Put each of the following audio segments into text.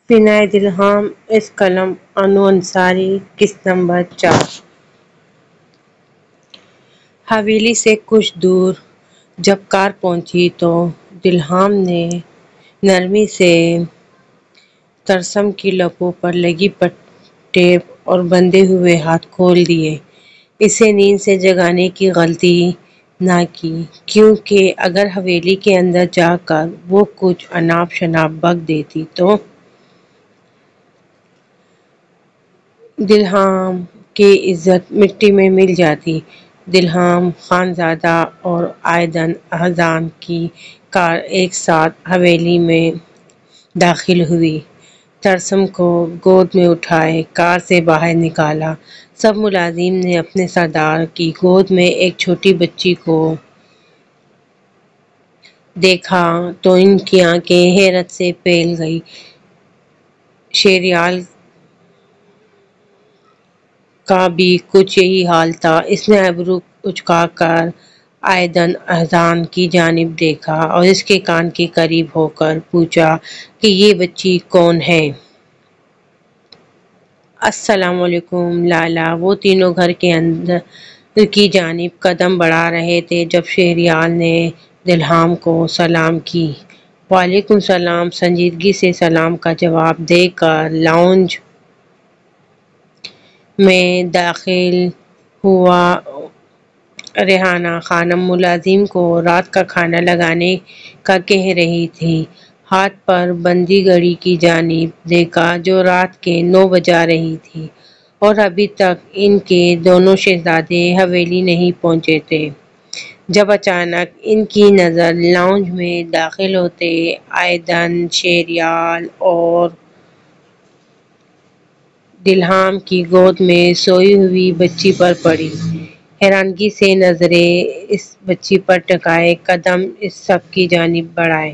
عنایت الہام اس قلم انو انصاری قسط نمبر 4۔ حویلی سے کچھ دور جب کار پہنچی تو دلہام نے نرمی سے ترسم کی لبوں پر لگی ٹیپ اور بندھے ہوئے ہاتھ کھول دیے۔ اسے نیند سے جگانے کی غلطی نہ کی، کیونکہ اگر حویلی کے اندر جا کر وہ کچھ اناپ شناپ بک دیتی تو دلہام کی عزت مٹی میں مل جاتی۔ دلہام خانزادہ اور عائدن احسان کی کار ایک ساتھ حویلی میں داخل ہوئی۔ ترسم کو گود میں اٹھائے کار سے باہر نکالا۔ سب ملازمین نے اپنے سردار کی گود میں ایک چھوٹی بچی کو دیکھا تو ان کی آنکھیں حیرت سے پھیل گئیں۔ شہریار کا بھی کچھ یہی حال تھا۔ اس نے ابرو اچکا کر عائدن احسان کی جانب دیکھا اور اس کے کان کے قریب ہو کر پوچھا کہ یہ بچی کون ہے؟ السلام علیکم لالا۔ وہ تینوں گھر کے اندر کی جانب قدم بڑھا رہے تھے جب شہریار نے دلہام کو سلام کی۔ وعلیکم السلام سنجیدگی سے سلام کا جواب دے کر لاؤنج میں داخل ہوا ریحانہ خانم ملازم کو رات کا کھانا لگانے کا کہہ رہی تھی۔ ہاتھ پر بندھی گھڑی کی جانب دیکھا جو رات کے 9 بجا رہی تھی اور ابھی تک ان کے دونوں شہزادے حویلی نہیں پہنچے تھے، جب اچانک ان کی نظر لاؤنج میں داخل ہوتے عائدن، شہریار اور دلہام کی گود میں سوئی ہوئی بچی پر پڑی۔ حیرانگی سے نظریں اس بچی پر ٹکائے قدم اس سب کی جانب بڑھائے۔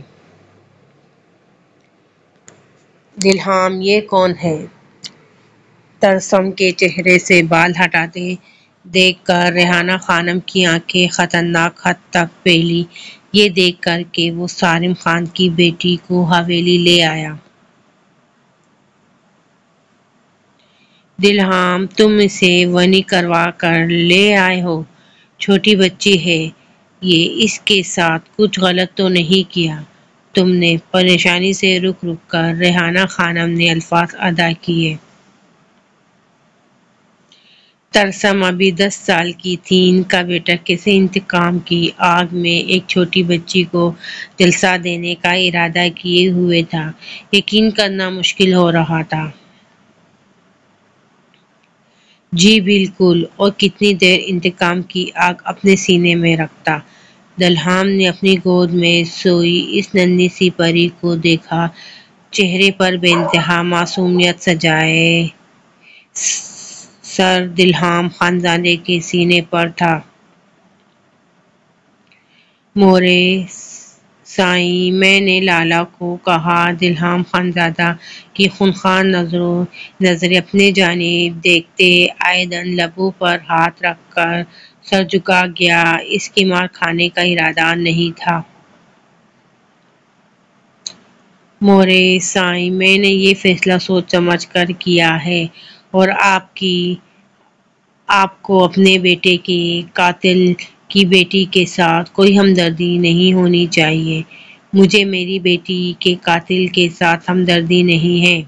دلہام یہ کون ہے؟ ترسم کے چہرے سے بال ہٹاتے دیکھ کر ریحانہ خانم کی آنکھیں خطرناک حد تک پھیلی، یہ دیکھ کر کہ وہ صارم خان کی بیٹی کو حویلی لے آیا۔ دلہام تم اسے ونی کروا کر لے آئے ہو؟ چھوٹی بچی ہے یہ، اس کے ساتھ کچھ غلط تو نہیں کیا تم نے؟ پریشانی سے رک رک کر ریحانہ خانم نے الفاظ ادا کیے۔ ترسم ابھی 10 سال کی تھی، ان کا بیٹا کیسے انتقام کی آگ میں ایک چھوٹی بچی کو جھلسا دینے کا ارادہ کیے ہوئے تھا، یقین کرنا مشکل ہو رہا تھا۔ جی بالکل، اور کتنی دیر انتقام کی آگ اپنے سینے میں رکھتا۔ دلہام نے اپنی گود میں سوئی اس ننھی سی پری کو دیکھا، چہرے پر بے انتہا معصومیت سجائے سر دلہام خانزادے کے سینے پر تھا۔ مورے سائیں میں نے لالا کو کہا۔ دلہام خانزادہ کی خونخوار نظریں اپنی جانب دیکھتے عائدن لبوں پر ہاتھ رکھ کر سر جھکا گیا، اس کی مار کھانے کا ارادہ نہیں تھا۔ مورے سائیں میں نے یہ فیصلہ سوچ سمجھ کر کیا ہے، اور آپ کو اپنے بیٹے کے قاتل کی بیٹی کے ساتھ کوئی ہمدردی نہیں ہونی چاہیے۔ مجھے میری بیٹی کے قاتل کے ساتھ ہمدردی نہیں ہے۔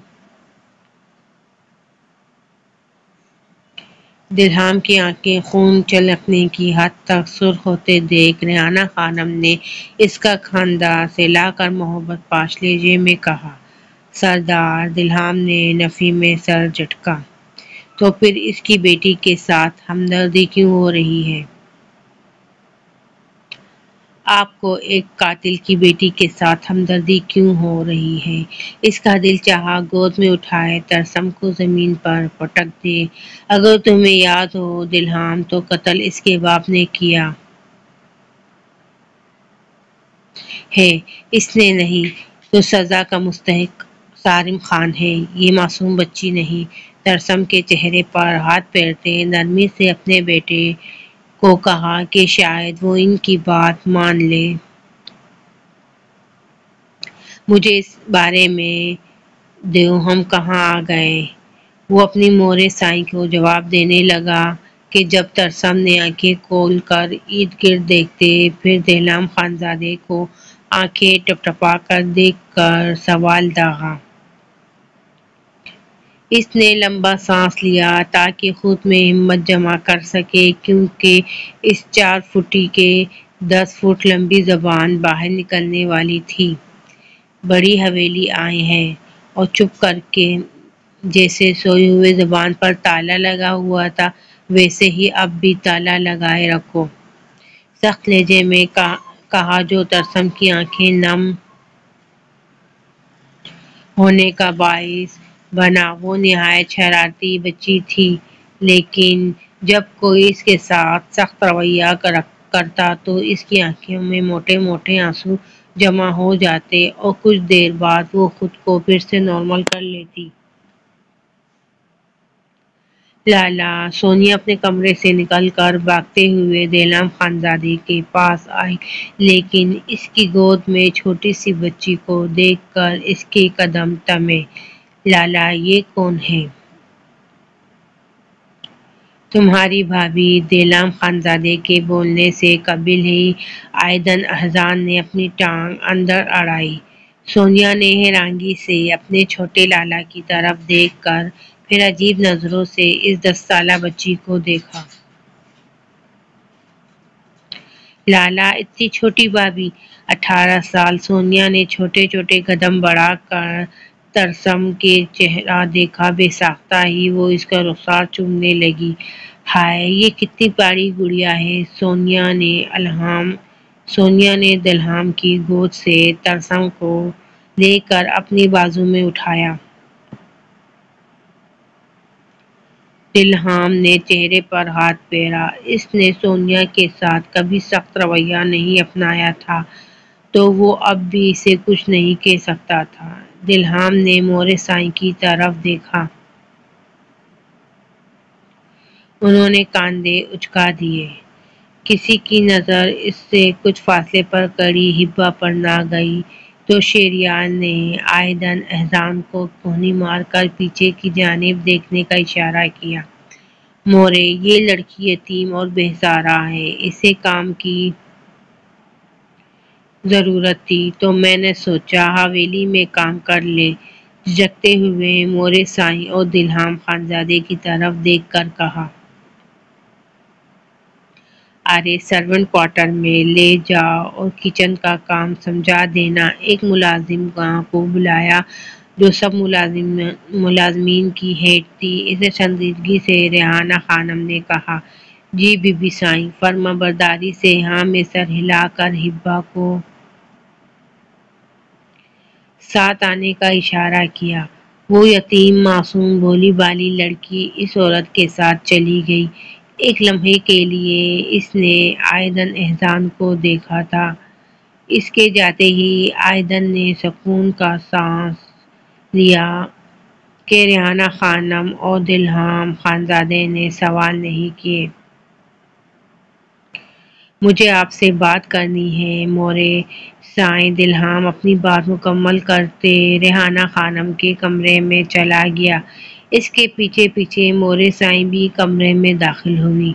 دلہام کی آنکھیں خون چھلکنے کی حد تک سرخ ہوتے دیکھ ریحانہ خانم نے اس کا کھاندا سہلا کر محبت پاش لہجے میں کہا۔ سردار دلہام نے نفی میں سر جھٹکا۔ تو پھر اس کی بیٹی کے ساتھ ہمدردی کیوں ہو رہی ہے؟ آپ کو ایک قاتل کی بیٹی کے ساتھ ہمدردی کیوں ہو رہی ہے؟ اس کا دل چاہا گود میں اٹھائے ترسم کو زمین پر پٹک دے۔ اگر تمہیں یاد ہو دلہام، تو قتل اس کے باپ نے کیا ہے، اس نے نہیں، تو سزا کا مستحق صارم خان ہے، یہ معصوم بچی نہیں۔ ترسم کے چہرے پر ہاتھ پھیرتے نرمی سے اپنے بیٹے کو کہا کہ شاید وہ ان کی بات مان لے۔ مجھے اس بارے میں دیو ہم کہاں آ گئے؟ وہ اپنی مورے سائیں کو جواب دینے لگا کہ جب ترسم نے آنکھیں کھول کر ارد گرد دیکھتے پھر دلہام خانزادے کو آنکھیں ٹپٹپا کر دیکھ کر سوال داغا۔ اس نے لمبا سانس لیا تاکہ خود میں ہمت جمع کر سکے کیونکہ اس 4 فٹی کے 10 فٹ لمبی زبان باہر نکلنے والی تھی۔ بڑی حویلی آئے ہیں اور چپ کر کے جیسے سوئے ہوئے زبان پر تالا لگا ہوا تھا ویسے ہی اب بھی تالا لگائے رکھو، سخت لہجے میں کہا جو ترسم کی آنکھیں نم ہونے کا باعث بنا۔ وہ نہایت شرارتی بچی تھی لیکن جب کوئی اس کے ساتھ سخت رویہ کرتا تو اس کی آنکھوں میں موٹے موٹے آنسو جمع ہو جاتے اور کچھ دیر بعد وہ خود کو پھر سے نارمل کر لیتی۔ لالا سونیا اپنے کمرے سے نکل کر بھاگتے ہوئے دلہام خانزادے کے پاس آئی لیکن اس کی گود میں چھوٹی سی بچی کو دیکھ کر اس کے قدم تھمے۔ لالا یہ کون ہے؟ تمہاری بھابھی۔ دلہام خانزادے کے بولنے سے قبل ہی عائدن احسان نے اپنی ٹانگ اندر اڑائی۔ سونیا نے حیرانگی سے اپنے چھوٹے لالا کی طرف دیکھ کر پھر عجیب نظروں سے اس 10 سالہ بچی کو دیکھا۔ لالا اتنی چھوٹی بھابھی؟ 18 سال۔ سونیا نے چھوٹے چھوٹے قدم بڑھا کر ترسم کے چہرہ دیکھا، بے ساختہ ہی وہ اس کا رخسار چومنے لگی۔ ہائے یہ کتنی پیاری گڑیا ہے۔ سونیا نے دلہام کی گود سے ترسم کو لے کر اپنی بازو میں اٹھایا۔ دلہام نے چہرے پر ہاتھ پھیرا۔ اس نے سونیا کے ساتھ کبھی سخت رویہ نہیں اپنایا تھا تو وہ اب بھی اسے کچھ نہیں کہہ سکتا تھا۔ دلہام نے مورے سائیں کی طرف دیکھا۔ انہوں نے کاندھے اچکا دیے۔ کسی کی نظر اس سے کچھ فاصلے پر کھڑی ہبا پر نہ گئی تو شہریار نے عائدن احسان کو کونی مار کر پیچھے کی جانب دیکھنے کا اشارہ کیا۔ مورے یہ لڑکی یتیم اور بے سہارا ہے، اسے کام کی ضرورت تھی تو میں نے سوچا حویلی میں کام کر لے۔ جھجکتے ہوئے مورے سائیں اور دلہام خانزادے کی طرف دیکھ کر کہا۔ ارے سرونٹ کوارٹر میں لے جاؤ اور کچن کا کام سمجھا دینا۔ ایک ملازم کو بلایا جو سب ملازمین کی ہیڈ تھی۔ اسے سنجیدگی سے ریحانہ خانم نے کہا۔ جی بی بی سائیں۔ فرمانبرداری سے ہاں میں سر ہلا کر ہبا کو ساتھ آنے کا اشارہ کیا۔ وہ یتیم معصوم بھولی بھالی لڑکی اس عورت کے ساتھ چلی گئی۔ ایک لمحے کے لیے اس نے عائدن احسان کو دیکھا تھا۔ اس کے جاتے ہی عائدن نے سکون کا سانس لیا کہ ریحانہ خانم اور دلہام خانزادے نے سوال نہیں کیے۔ مجھے آپ سے بات کرنی ہے۔ مورے سائیں دلہام اپنی بات مکمل کرتے ریحانہ خانم کے کمرے میں چلا گیا۔ اس کے پیچھے پیچھے مورے سائیں بھی کمرے میں داخل ہوئی۔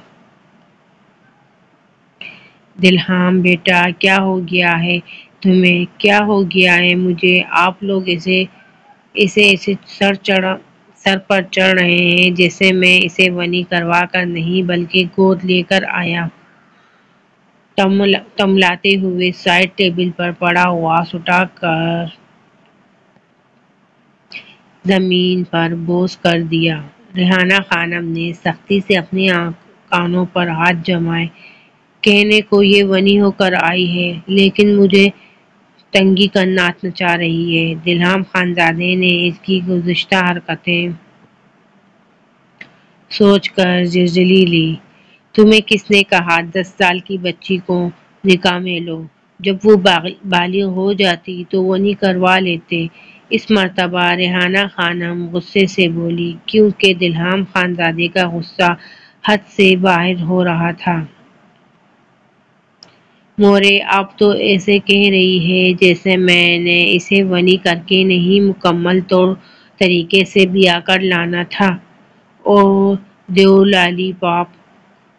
دلہام بیٹا کیا ہو گیا ہے تمہیں؟ کیا ہو گیا ہے مجھے؟ آپ لوگ اسے ایسے سر پر چڑھ رہے ہیں جیسے میں اسے ونی کروا کر نہیں بلکہ گود لے کر آیا ہوں۔ تملاتے ہوئے سائڈ ٹیبل پر پڑا واس اٹھا کر زمین پر بوس کر دیا۔ ریحانہ خانم نے سختی سے اپنے کانوں پر ہاتھ جمائے۔ کہنے کو یہ ونی ہو کر آئی ہے لیکن مجھے تنگی کرنا چاہ رہی ہے۔ دلہام خانزادے نے اس کی گزشتہ حرکتیں سوچ کر جھنجھوڑ لی۔ تمہیں کس نے کہا 10 سال کی بچی کو نکاح میں لو؟ جب وہ بالغ ہو جاتی تو ونی کروا لیتے۔ اس مرتبہ ریحانہ خانم غصے سے بولی کیونکہ دلہام خانزادے کا غصہ حد سے باہر ہو رہا تھا۔ مورے آپ تو ایسے کہہ رہی ہیں جیسے میں نے اسے ونی کر کے نہیں مکمل طور طریقے سے بیا کر لانا تھا۔ اور دیو لالی پاپ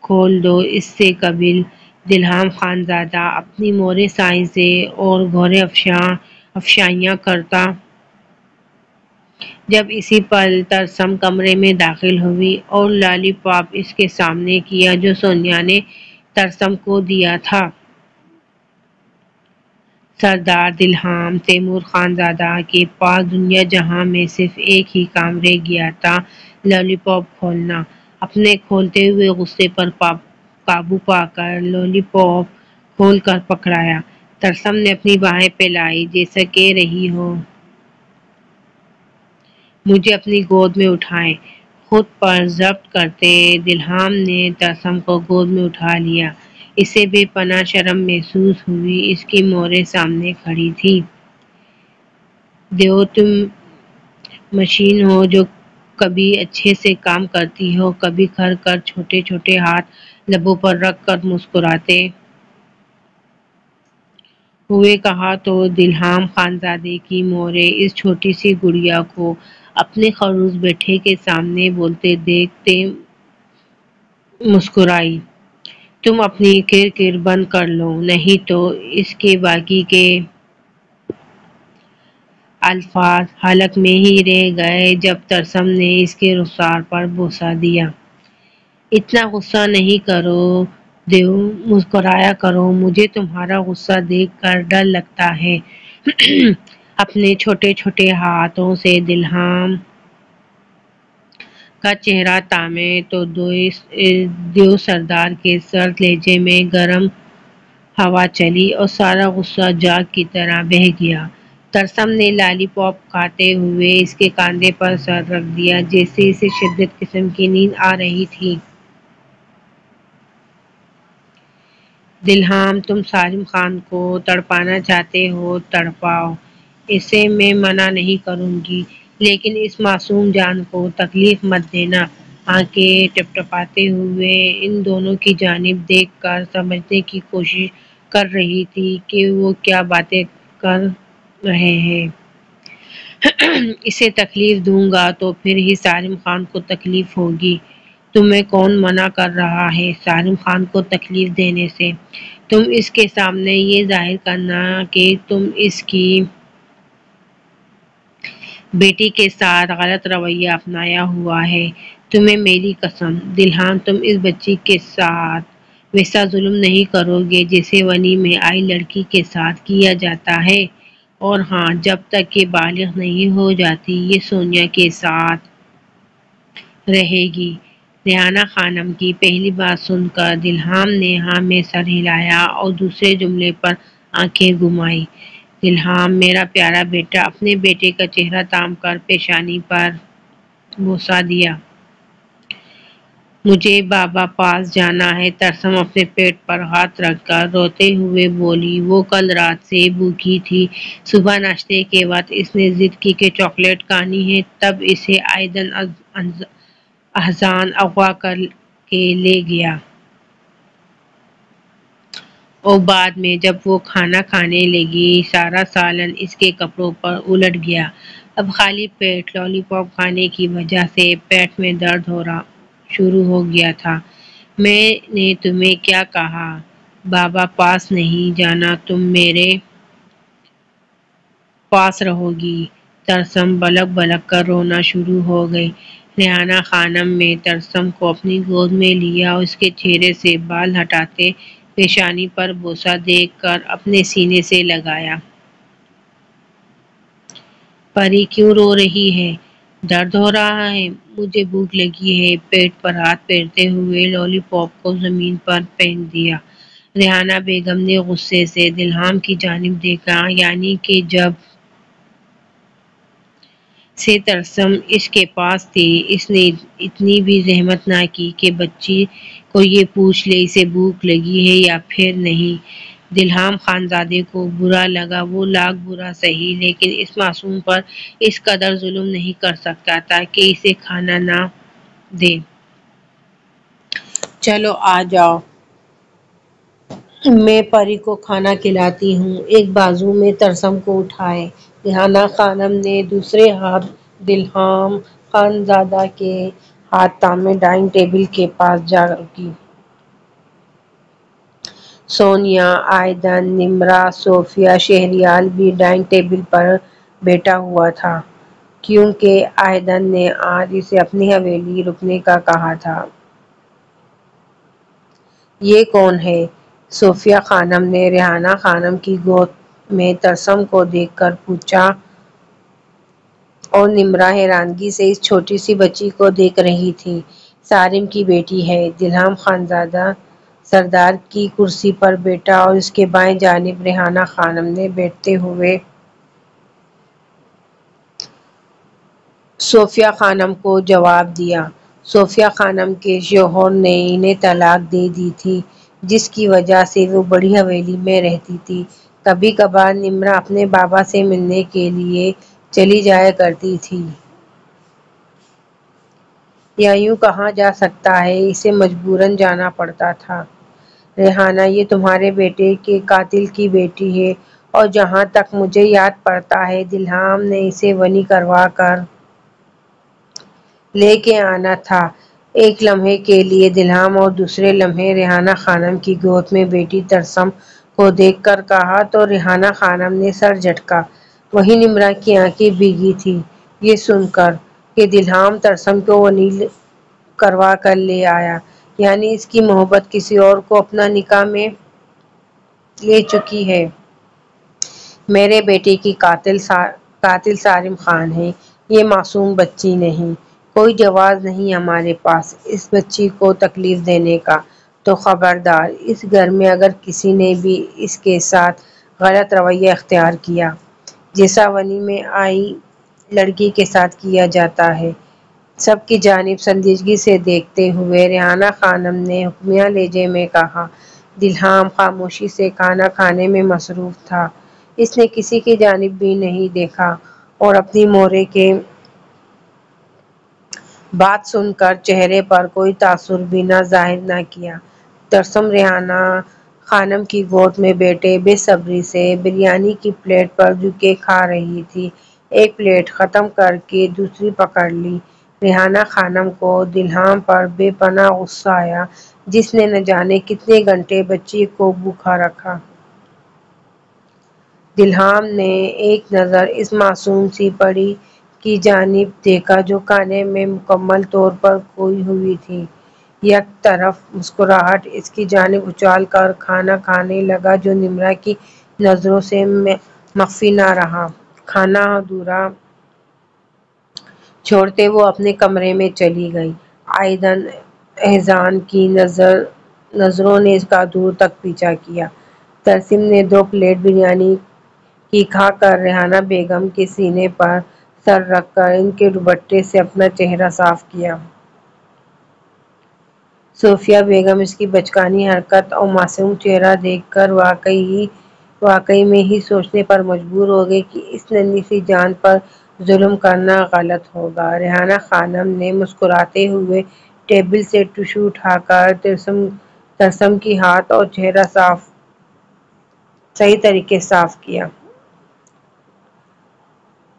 کھول دو، اس سے قبل دلہام خانزادہ اپنی مورے سائنسیں اور گھورے افشائیاں کرتا۔ جب اسی پل ترسم کمرے میں داخل ہوئی اور لالی پاپ اس کے سامنے کیا جو سونیا نے ترسم کو دیا تھا۔ سردار دلہام تیمور خانزادہ کے پاس دنیا جہاں میں صرف ایک ہی کام رہ گیا تھا، لالی پاپ کھولنا۔ اپنے کھولتے ہوئے غصے پر قابو پا کر لالی پاپ کھول کر پکڑایا۔ ترسم نے اپنی باہیں پھیلائی جیسا کہہ رہی ہو مجھے اپنی گود میں اٹھائیں۔ خود پر ضبط کرتے دلہام نے ترسم کو گود میں اٹھا لیا۔ اسے بے پناہ شرم محسوس ہوئی، اس کی موریں سامنے کھڑی تھی۔ دیو تم مشین ہو جو کبھی اچھے سے کام کرتی ہو، کبھی کھر کر چھوٹے چھوٹے ہاتھ لبوں پر رکھ کر مسکراتے ہوئے کہا تو دلہام خانزادے کی موریں اس چھوٹی سی گڑیا کو اپنے خروش بیٹے کے سامنے بولتے دیکھتے مسکرائی۔ تم اپنی کرکر بند کر لو، نہیں تو اس کے باقی کے الفاظ حلق میں ہی رہ گئے جب ترسم نے اس کے رخسار پر بوسہ دیا۔ اتنا غصہ نہیں کرو دیو، مسکرایا کرو، مجھے تمہارا غصہ دیکھ کر ڈر لگتا ہے۔ اپنے چھوٹے چھوٹے ہاتھوں سے دلہام کا چہرہ تامے تو دیو سردار کے سرد لہجے میں گرم ہوا چلی اور سارا غصہ جاگ کی طرح بہہ گیا۔ ترسم نے لالی پاپ کھاتے ہوئے اس کے کاندھے پر سر رکھ دیا جیسے اسے شدید قسم کی نیند آ رہی تھی۔ دلہام تم سالم خان کو تڑپانا چاہتے ہو تڑپاؤ، اسے میں منع نہیں کروں گی، لیکن اس معصوم جان کو تکلیف مت دینا۔ آنکھیں ٹپٹپاتے ہوئے ان دونوں کی جانب دیکھ کر سمجھنے کی کوشش کر رہی تھی کہ وہ کیا باتیں کر رہے ہیں۔ اسے تکلیف دوں گا تو پھر ہی سالم خان کو تکلیف ہوگی۔ تمہیں کون منع کر رہا ہے سالم خان کو تکلیف دینے سے؟ تم اس کے سامنے یہ ظاہر کرنا کہ تم اس کی بیٹی کے ساتھ غلط رویہ اپنایا ہوا ہے۔ تمہیں میری قسم دلہام تم اس بچی کے ساتھ ویسا ظلم نہیں کرو گے جیسے ونی میں آئی لڑکی کے ساتھ کیا جاتا ہے۔ اور ہاں، جب تک یہ بالغ نہیں ہو جاتی یہ سونیا کے ساتھ رہے گی۔ ریحانہ خانم کی پہلی بات سن کر دلہام نے ہاں میں سر ہلایا اور دوسرے جملے پر آنکھیں گھمائیں۔ دلہام میرا پیارا بیٹا، اپنے بیٹے کا چہرہ تام کر پیشانی پر بوسہ دیا۔ مجھے بابا پاس جانا ہے۔ ترسم اپنے پیٹ پر ہاتھ رکھ کر روتے ہوئے بولی۔ وہ کل رات سے بھوکی تھی۔ صبح ناشتے کے وقت اس نے ضد کی کہ چاکلیٹ کھانی ہے، تب اسے آئیدن احسان اغوا کر کے لے گیا۔ اور بعد میں جب وہ کھانا کھانے لگی سارا سالن اس کے کپڑوں پر الٹ گیا۔ اب خالی پیٹ لالی پاپ کھانے کی وجہ سے پیٹ میں درد ہونا شروع ہو گیا تھا۔ میں نے تمہیں کیا کہا بابا پاس نہیں جانا، تم میرے پاس رہو گی۔ ترسم بلک بلک کر رونا شروع ہو گئی۔ ریحانہ خانم نے ترسم کو اپنی گود میں لیا اور اس کے چہرے سے بال ہٹاتے پیشانی پر بوسہ دے کر اپنے سینے سے لگایا۔ پری کیوں رو رہی ہے؟ درد ہو رہا ہے؟ مجھے بھوک لگی ہے۔ پیٹ پر ہاتھ پھیرتے ہوئے لالی پاپ کو زمین پر پھینک دیا۔ ریحانہ بیگم نے غصے سے دلہام کی جانب دیکھا، یعنی کہ جب سے ترسم اس کے پاس تھی اس نے اتنی بھی زحمت نہ کی کہ بچی کو یہ پوچھ لے اسے بھوک لگی ہے یا پھر نہیں۔ دلہام خانزادے کو برا لگا، وہ لاکھ برا سہی لیکن اس معصوم پر اس قدر ظلم نہیں کر سکتا تھا کہ اسے کھانا نہ دے۔ چلو آ جاؤ، میں پری کو کھانا کھلاتی ہوں۔ ایک بازو میں ترسم کو اٹھائے ریحانہ خانم نے دوسرے ہاتھ دلہام خانزادہ کے ہاتھ تھامے ڈائننگ ٹیبل کے پاس جا رکی۔ سونیا، آئدن، نمرا، صوفیہ، شہریار بھی ڈائننگ ٹیبل پر بیٹھا ہوا تھا کیونکہ آئدن نے آج اسے اپنی حویلی رکنے کا کہا تھا۔ یہ کون ہے؟ صوفیہ خانم نے ریحانہ خانم کی گود میں ترسم کو دیکھ کر پوچھا اور نمرا حیرانگی سے اس چھوٹی سی بچی کو دیکھ رہی تھی۔ سارم کی بیٹی ہے۔ دلہام خانزادہ سردار کی کرسی پر بیٹھا اور اس کے بائیں جانب ریحانہ خانم نے بیٹھتے ہوئے صوفیہ خانم کو جواب دیا۔ صوفیہ خانم کے شوہر نے انہیں طلاق دے دی تھی جس کی وجہ سے وہ بڑی حویلی میں رہتی تھی۔ کبھی کبھار نمرا اپنے بابا سے ملنے کے لیے چلی جایا کرتی تھی۔ یا یوں کہا جا سکتا ہے اسے مجبوراً جانا پڑتا تھا۔ ریحانہ یہ تمہارے بیٹے کے قاتل کی بیٹی ہے اور جہاں تک مجھے یاد پڑتا ہے دلہام نے اسے ونی کروا کر لے کے آنا تھا۔ ایک لمحے کے لیے دلہام اور دوسرے لمحے ریحانہ خانم کی گود میں بیٹی ترسم کو دیکھ کر کہا تو ریحانہ خانم نے سر جھٹکا۔ وہیں نمرا کی آنکھیں بھیگی تھیں یہ سن کر کہ دلہام ترسم کو ونی کروا کر لے آیا، یعنی اس کی محبت کسی اور کو اپنا نکاح میں لے چکی ہے۔ میرے بیٹے کی قاتل سارم خان ہے، یہ معصوم بچی نہیں۔ کوئی جواز نہیں ہمارے پاس اس بچی کو تکلیف دینے کا، تو خبردار اس گھر میں اگر کسی نے بھی اس کے ساتھ غلط رویہ اختیار کیا جیسا ونی میں آئی لڑکی کے ساتھ کیا جاتا ہے۔ سب کی جانب سنجیدگی سے دیکھتے ہوئے ریحانہ خانم نے حکمیہ لہجے میں کہا۔ دلہام خاموشی سے کھانا کھانے میں مصروف تھا۔ اس نے کسی کی جانب بھی نہیں دیکھا اور اپنی مورے کے بات سن کر چہرے پر کوئی تاثر بھی ظاہر نہ کیا۔ ترسم ریحانہ خانم کی گود میں بیٹھے بے صبری سے بریانی کی پلیٹ پر جھک کھا رہی تھی۔ ایک پلیٹ ختم کر کے دوسری پکڑ لی۔ ریحانہ خانم کو دلہام پر بے پناہ غصہ آیا جس نے نہ جانے کتنے گھنٹے بچی کو بھوکا رکھا۔ دلہام نے ایک نظر اس معصوم سی پری کی جانب دیکھا جو کھانے میں مکمل طور پر کھوئی ہوئی تھی۔ یک طرف مسکراہٹ اس کی جانب اچھال کر کھانا کھانے لگا جو نمرا کی نظروں سے مخفی نہ رہا۔ کھانا ادھورا چھوڑتے وہ اپنے کمرے میں چلی گئی۔ آئدن احزان کی نظروں نے اس کا دور تک پیچھا کیا۔ ترسم نے دو پلیٹ بریانی کی کھا کر ریحانہ بیگم کے سینے پر سر رکھ کر ان کے دوپٹے سے اپنا چہرہ صاف کیا۔ صوفیہ بیگم اس کی بچکانی حرکت اور معصوم چہرہ دیکھ کر واقعی میں ہی سوچنے پر مجبور ہو گئی کہ اس ننھی سی جان پر ظلم کرنا غلط ہوگا۔ ریحانہ خانم نے مسکراتے ہوئے ٹیبل سے ٹشو اٹھا کر ترسم کی ہاتھ اور چہرہ صحیح طریقے صاف کیا۔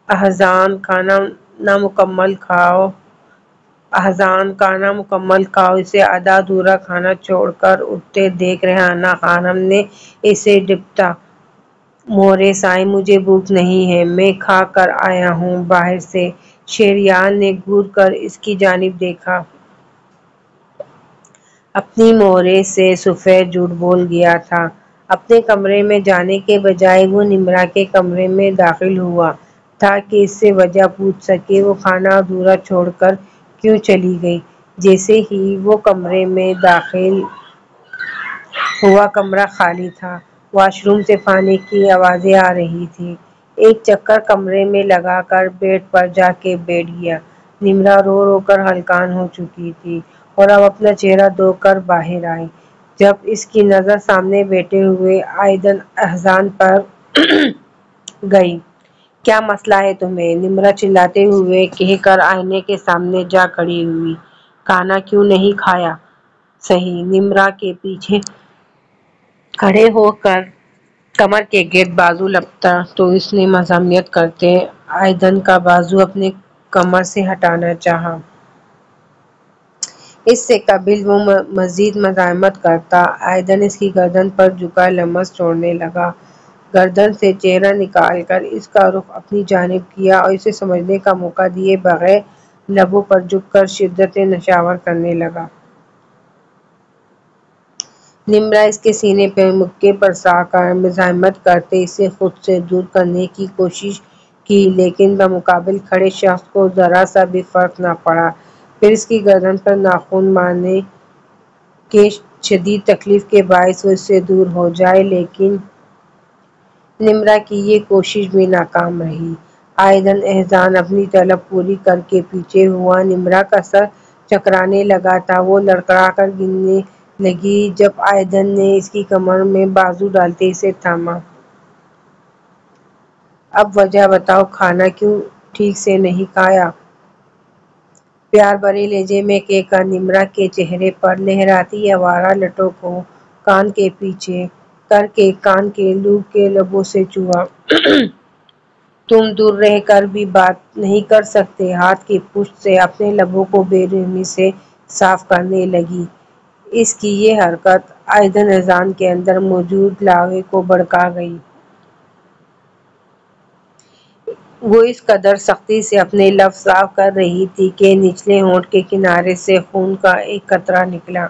احزان کھانا مکمل کھاؤ۔ اسے آدھا ادھورا کھانا چھوڑ کر اٹھتے دیکھ ریحانہ خانم نے اسے ڈانٹا۔ مورے سائیں مجھے بھوک نہیں ہے، میں کھا کر آیا ہوں باہر سے۔ شہریار نے گھور کر اس کی جانب دیکھا۔ اپنی مورے سے سفید جھوٹ بول گیا تھا۔ اپنے کمرے میں جانے کے بجائے وہ نمرا کے کمرے میں داخل ہوا تھا کہ اس سے وجہ پوچھ سکے وہ کھانا ادھورا چھوڑ کر کیوں چلی گئی۔ جیسے ہی وہ کمرے میں داخل ہوا کمرہ خالی تھا۔ واش روم سے پانی کی آوازیں آ رہی تھیں۔ ایک چکر کمرے میں لگا کر بیڈ پر جا کے بیٹھ گیا۔ نمرا رو رو کر ہلکان ہو چکی تھی اور اب اپنا چہرہ دھو کر باہر آئی جب اس کی نظر سامنے بیٹھے ہوئے آئدن احزان پر گئی۔ کیا مسئلہ ہے تمہیں؟ نمرا چلاتے ہوئے کہہ کر آئینے کے سامنے جا کھڑی ہوئی۔ کھانا کیوں نہیں کھایا؟ صحیح۔ نمرا کے پیچھے کھڑے ہو کر کمر کے گرد بازو لپیٹا تو اس نے مزاحمت کرتے آئدن کا بازو اپنے کمر سے ہٹانا چاہا۔ اس سے قبل وہ مزید مزاحمت کرتا۔ آئندن اس کی گردن پر جھکا لمس چھوڑنے لگا۔ گردن سے چہرہ نکال کر اس کا رخ اپنی جانب کیا اور اسے سمجھنے کا موقع دیے بغیر لبوں پر جھک کر شدت نشاور کرنے لگا۔ نمرا اس کے سینے پر مکے برسا کر مزاحمت کرتے اسے خود سے دور کرنے کی کوشش کی، لیکن بمقابل کھڑے شخص کو ذرا سا بھی فرق نہ پڑا۔ پھر اس کی گردن پر ناخن مارنے کے شدید تکلیف کے باعث وہ اس سے دور ہو جائے، لیکن نمرا کی یہ کوشش بھی ناکام رہی۔ آئندن احسان اپنی طلب پوری کر کے پیچھے ہوا۔ نمرا کا سر چکرانے لگا تھا۔ وہ لڑکھڑا کر گرنے لگی جب آئندن نے اس کی کمر میں بازو ڈالتے اسے تھاما۔ اب وجہ بتاؤ، کھانا کیوں ٹھیک سے نہیں کھایا؟ پیار بھرے لہجے میں کہہ کر نمرا کے چہرے پر لہراتی آوارہ لٹوں کو کان کے پیچھے کر کے کان کے لوب کے لبوں سے چوما۔ تم دور رہ کر بھی بات نہیں کر سکتے؟ ہاتھ کی پشت سے اپنے لبوں کو بے رحمی سے صاف کرنے لگی۔ اس کی یہ حرکت آئندن احسان کے اندر موجود لاوے کو بھڑکا گئی۔ وہ اس قدر سختی سے اپنے لب صاف کر رہی تھی کہ نچلے ہونٹ کے کنارے سے خون کا ایک قطرہ نکلا۔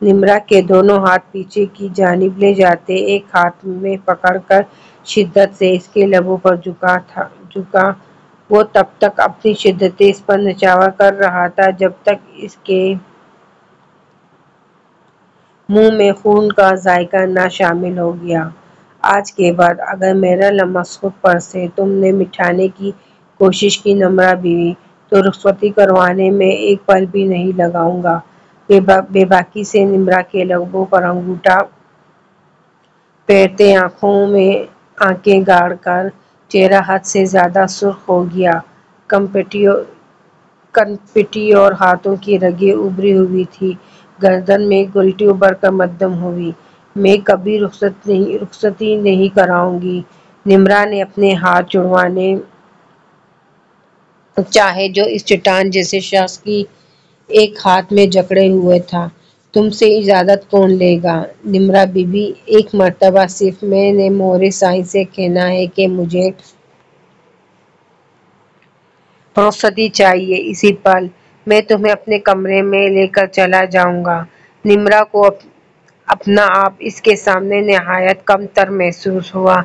نمرا کے دونوں ہاتھ پیچھے کی جانب لے جاتے ایک ہاتھ میں پکڑ کر شدت سے اس کے لبوں پر جھکا۔ وہ تب تک اپنی شدت اس پر نچھاور کر رہا تھا جب تک اس کے منہ میں خون کا ذائقہ نہ شامل ہو گیا۔ آج کے بعد اگر میرا لمس خود پر سے تم نے مٹانے کی کوشش کی نمرا بیوی، تو رخصتی کروانے میں ایک پل بھی نہیں لگاؤں گا۔ بے باکی سے نمرا کے لبوں پر انگوٹھا پھیرتے آنکھوں میں آنکھیں گاڑ کر چہرہ حد سے زیادہ سرخ ہو گیا۔ کنپٹی اور ہاتھوں کی رگیں ابھری ہوئی تھیں۔ گردن میں گلٹی ابھر کر مدھم ہوئی۔ میں کبھی رخصتی نہیں کراؤں گی۔ نمرا نے اپنے ہاتھ چھڑوانے چاہے جو اس چٹان جیسے شخص کی ایک ہاتھ میں جکڑے ہوئے تھا۔ تم سے اجازت کون لے گا؟ نمرا بی بی، ایک مرتبہ صرف میں نے مہرے سائیں سے کہنا ہے کہ مجھے رخصتی چاہیے اسی پل۔ میں تمہیں اپنے کمرے میں لے کر چلا جاؤں گا۔ نمرا کو اپنا آپ اس کے سامنے نہایت کم تر محسوس ہوا۔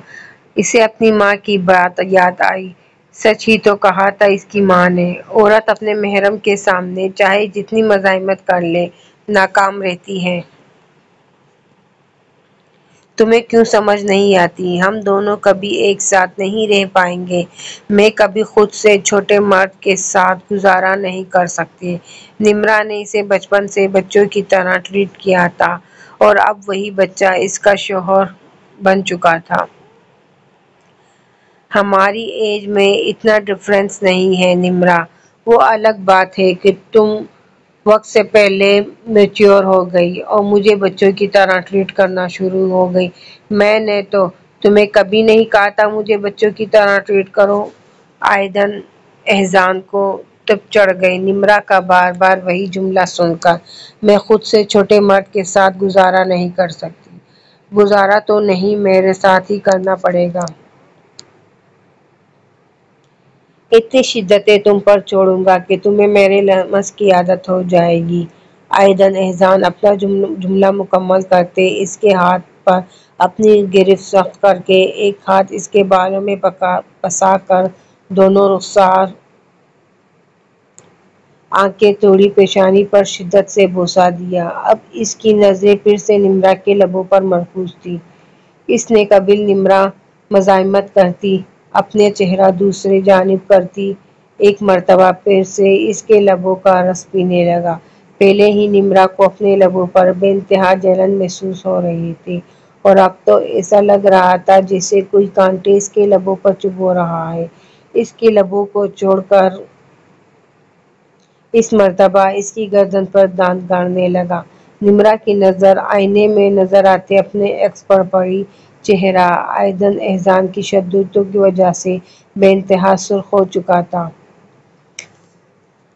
اسے اپنی ماں کی بات یاد آئی۔ سچ ہی تو کہا تھا اس کی ماں نے، عورت اپنے محرم کے سامنے چاہے جتنی مزاحمت کر لے ناکام رہتی ہے۔ تمہیں کیوں سمجھ نہیں آتی؟ ہم دونوں کبھی ایک ساتھ نہیں رہ پائیں گے۔ میں کبھی خود سے چھوٹے مرد کے ساتھ گزارا نہیں کر سکتی۔ نمرا نے اسے بچپن سے بچوں کی طرح ٹریٹ کیا تھا اور اب وہی بچہ اس کا شوہر بن چکا تھا۔ ہماری ایج میں اتنا ڈفرینس نہیں ہے نمرا۔ وہ الگ بات ہے کہ تم وقت سے پہلے میچور ہو گئی اور مجھے بچوں کی طرح ٹریٹ کرنا شروع ہو گئی۔ میں نے تو تمہیں کبھی نہیں کہا تھا مجھے بچوں کی طرح ٹریٹ کرو۔ آئندن احسان کو تپ چڑھ گئی نمرا کا بار بار وہی جملہ سن کر۔ میں خود سے چھوٹے مرد کے ساتھ گزارا نہیں کر سکتی۔ گزارا تو نہیں، میرے ساتھ ہی کرنا پڑے گا۔ اتنی شدتیں تم پر چھوڑوں گا کہ تمہیں میرے لمس کی عادت ہو جائے گی۔ آئندن احسان اپنا جملہ مکمل کرتے اس کے ہاتھ پر اپنی گرفت سخت کر کے ایک ہاتھ اس کے بالوں میں پھنسا کر دونوں رخسار آنکھیں توڑی پیشانی پر شدت سے بوسہ دیا۔ اب اس کی نظریں پھر سے نمرا کے لبوں پر مرکوز تھیں۔ اس نے قبل نمرا مزاحمت کرتی اپنا چہرہ دوسری جانب کرتی ایک مرتبہ پھر سے اس کے لبوں کا رس پینے لگا۔ پہلے ہی نمرا کو اپنے لبوں پر بے انتہا جلن محسوس ہو رہی تھی اور اب تو ایسا لگ رہا تھا جیسے کوئی کانٹے اس کے لبوں پر چبھو رہا ہے۔ اس کے لبوں کو چھوڑ کر اس مرتبہ اس کی گردن پر دانت گاڑنے لگا۔ نمرا کی نظر آئینے میں نظر آتے اپنے ایکس پر پڑی۔ چہرہ آئندن احسان کی شدتوں کی وجہ سے بے انتہا سرخ ہو چکا تھا۔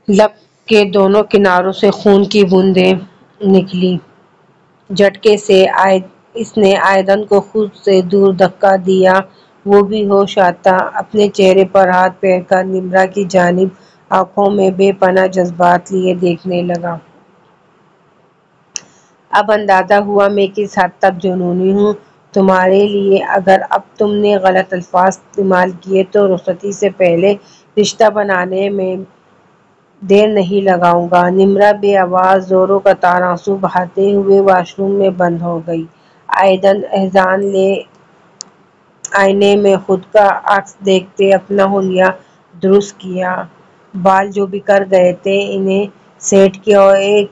لب کے دونوں کناروں سے خون کی بوندیں نکلی۔ جھٹکے سے اس نے آئندن کو خود سے دور دھکا دیا۔ وہ بھی ہوش آتا اپنے چہرے پر ہاتھ پھیر کر نمرا کی جانب آنکھوں میں بے پناہ جذبات لیے دیکھنے لگا۔ اب اندازہ ہوا میں کس حد تک جنونی ہوں تمہارے لیے۔ اگر اب تم نے غلط الفاظ استعمال کیے تو رخصتی سے پہلے رشتہ بنانے میں دیر نہیں لگاؤں گا۔ نمرا بے آواز زوروں کا تار آنسو بہاتے ہوئے واش روم میں بند ہو گئی۔ آئندن اذان نے آئینے میں خود کا عکس دیکھتے اپنا حلیہ درست کیا۔ بال جو بکھر گئے تھے انہیں سیٹ کیا اور ایک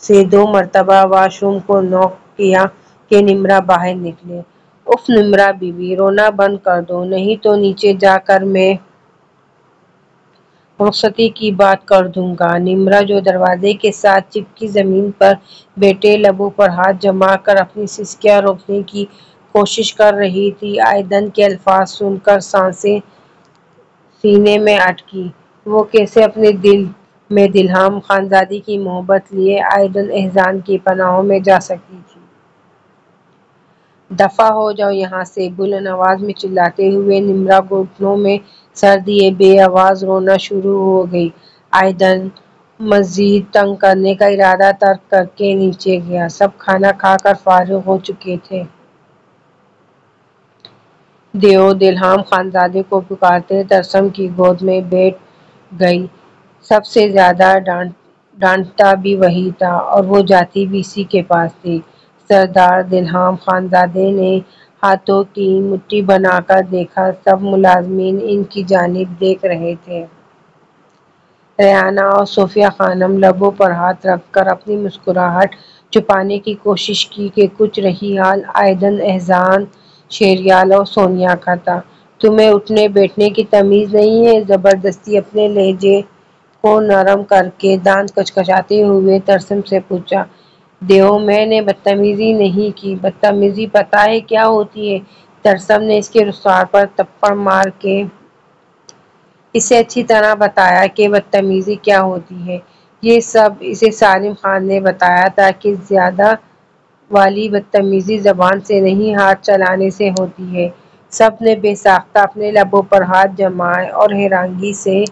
سے دو مرتبہ واش روم کو نوک کیا کہ نمرا باہر نکلے۔ اف نمرا بیوی، رونا بند کر دو نہیں تو نیچے جا کر میں رخصتی کی بات کر دوں گا۔ نمرا جو دروازے کے ساتھ چپکی زمین پر بیٹھے لبوں پر ہاتھ جما کر اپنی سسکیاں روکنے کی کوشش کر رہی تھی، آئندن کے الفاظ سن کر سانسیں سینے میں اٹکی۔ وہ کیسے اپنے دل میں دلہام خانزادی کی محبت لیے آئندن اذان کی پناہوں میں جا سکتی تھی۔ دفع ہو جاؤ یہاں سے، بلند آواز میں چلاتے ہوئے نمرا گھٹنوں میں سر دیے بے آواز رونا شروع ہو گئی۔ آئندن مزید تنگ کرنے کا ارادہ ترک کر کے نیچے گیا۔ سب کھانا کھا کر فارغ ہو چکے تھے۔ دیو دلہام خانزادے کو پکارتے ترسم کی گود میں بیٹھ گئی۔ سب سے زیادہ ڈانٹتا بھی وہی تھا اور وہ جاتی بھی اسی کے پاس تھی۔ سردار دلہام خانزادے نے ہاتھوں کی مٹھی بنا کر دیکھا، سب ملازمین ان کی جانب دیکھ رہے تھے۔ ریحانہ اور صوفیہ خانم لبوں پر ہاتھ رکھ کر اپنی مسکراہٹ چھپانے کی کوشش کی کہ کچھ رہی حال آئندن اذان، شہریار اور سونیا کا تھا۔ تمہیں اٹھنے بیٹھنے کی تمیز نہیں ہے؟ زبردستی اپنے لہجے کو نرم کر کے دانت کھچکھاتے ہوئے ترسم سے پوچھا۔ دیو میں نے بدتمیزی نہیں کی۔ بدتمیزی پتہ ہے کیا ہوتی ہے؟ ترسم نے اس کے رخسار پر تھپڑ مار کے اسے اچھی طرح بتایا کہ بدتمیزی کیا ہوتی ہے۔ یہ سب اسے سالم خان نے بتایا تھا کہ زیادہ والی بدتمیزی زبان سے نہیں ہاتھ چلانے سے ہوتی ہے۔ سب نے بے ساختہ اپنے لبوں پر ہاتھ جمائے اور حیرانگی سے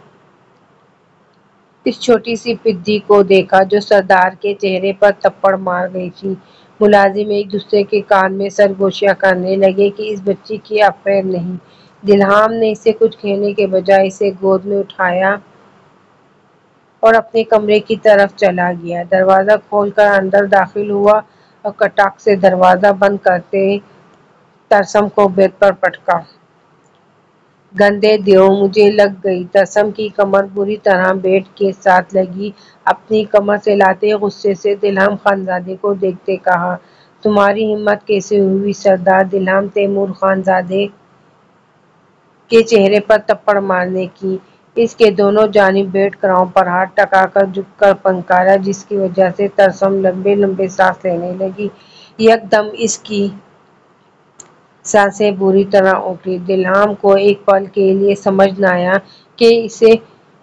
اس چھوٹی سی پدی کو دیکھا جو سردار کے چہرے پر تھپڑ مار گئی تھی۔ ملازم ایک دوسرے کے کان میں سرگوشیاں کرنے لگے کہ اس بچی کی اب خیر نہیں۔ دلہام نے اسے کچھ کہنے کے بجائے اسے گود میں اٹھایا اور اپنے کمرے کی طرف چلا گیا۔ دروازہ کھول کر اندر داخل ہوا اور کٹاخ سے دروازہ بند کرتے ترسم کو بیڈ پر پٹکا۔ گندے دیو، مجھے لگ گئی۔ ترسم کی کمر بری طرح بیڈ کے ساتھ لگی۔ اپنی کمر سہلاتے غصے سے دلہام خانزادے کو دیکھتے کہا، تمہاری ہمت کیسے ہوئی سردار دلہام تیمور خانزادے کے چہرے پر تھپڑ مارنے کی؟ اس کے دونوں جانب بیٹھ کراؤں پر ہاتھ ٹکا کر جھک کر پنکارا جس کی وجہ سے ترسم لمبے لمبے سانس لینے لگی۔ یکدم اس کی سانسیں بری طرح اکڑی۔ دلہام کو ایک پل کے لیے سمجھ نہ آیا کہ اسے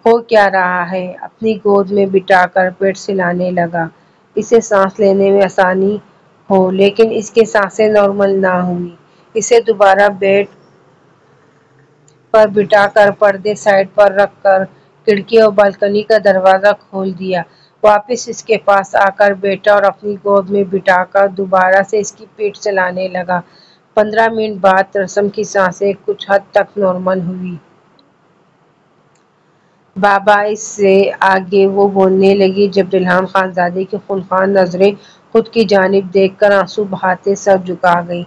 ہو کیا رہا ہے۔ اپنی گود میں بٹھا کر پیٹ سلانے لگا، اسے سانس لینے میں آسانی ہو، لیکن اس کی سانسیں نارمل نہ ہوئیں۔ اسے دوبارہ بیڈ پر بٹھا کر پردے سائیڈ پر رکھ کر کھڑکی اور بالکنی کا دروازہ کھول دیا۔ واپس اس کے پاس آ کر بیٹھا اور اپنی گود میں بٹھا کر دوبارہ سے اس کی پیٹھ سلانے لگا۔ 15 منٹ بعد ترسم کی سانسیں کچھ حد تک نارمل ہوئیں۔ بابا، اس سے آگے وہ بولنے لگی جب دلہام خانزادے کی خونخوار نظریں خود کی جانب دیکھ کر آنسو بہاتے سر جھکا گئیں۔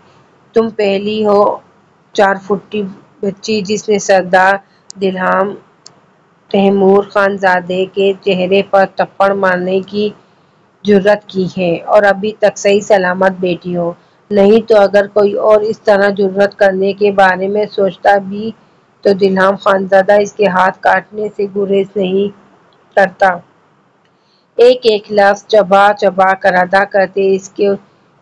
تم پہلی ہو 4 فٹی بچی جس نے سردار دلہام تیمور خانزادے کے چہرے پر تھپڑ مارنے کی جرات کی ہے اور ابھی تک صحیح سلامت بیٹھی ہو۔ نہیں تو اگر کوئی اور اس طرح جرات کرنے کے بارے میں سوچتا بھی تو دلہام خانزادہ اس کے ہاتھ کاٹنے سے گریز نہیں کرتا۔ ایک ایک لفظ چبا چبا کر ادا کرتے اس کی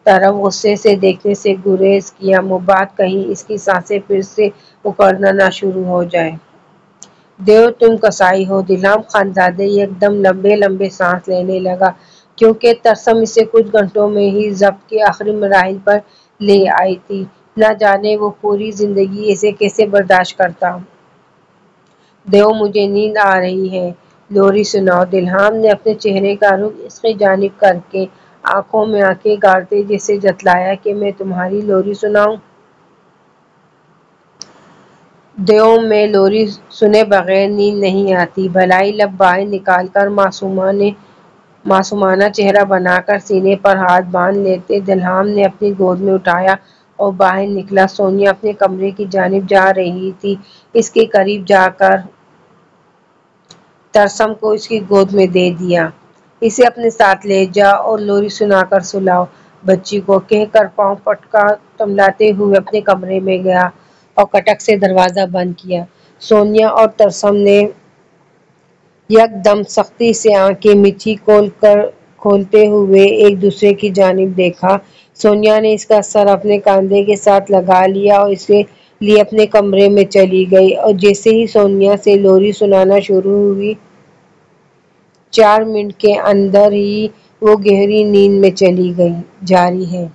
طرف غصے سے دیکھنے سے گریز کیا، مبادا کہیں اس کی سانسیں پھر سے اکڑنا نہ شروع ہو جائیں۔ دیو تم کسائی ہو۔ دلہام خانزادہ ایک دم لمبے لمبے سانس لینے لگا کیونکہ ترسم اسے کچھ گھنٹوں میں ہی ضبط کے آخری مراحل پر لے آئی تھی۔ نہ جانے وہ پوری زندگی اسے کیسے برداشت کرتا۔ دیو مجھے نیند آ رہی ہے، لوری سناؤ۔ دلہام نے اپنے چہرے کا رخ اس کی جانب کر کے آنکھوں میں آنکھیں گاڑتے جیسے جتلایا کہ میں تمہاری لوری سناؤں؟ دیو میں لوری سنے بغیر نیند نہیں آتی۔ بھلائی لب باہر نکال کر معصومانہ چہرہ بنا کر سینے پر ہاتھ باندھ لیتے دلہام نے اپنی گود میں اٹھایا اور باہر نکلا۔ سونیا اپنے کمرے کی جانب جا رہی تھی۔ اس کے قریب جا کر ترسم کو اس کی گود میں دے دیا۔ اسے اپنے ساتھ لے جا اور لوری سنا کر سلاؤ بچی کو، کہہ کر پاؤں پٹکا تملاتے ہوئے اپنے کمرے میں گیا اور کٹک سے دروازہ بند کیا۔ سونیا اور ترسم نے یکدم سختی سے آنکھیں میچھی کھولتے ہوئے ایک دوسرے کی جانب دیکھا۔ سونیا نے اس کا سر اپنے کاندھے کے ساتھ لگا لیا اور اسے لیے اپنے کمرے میں چلی گئی اور جیسے ہی سونیا سے لوری سنانا شروع ہوئی 4 منٹ کے اندر ہی وہ گہری نیند میں چلی گئی۔ جاری ہے۔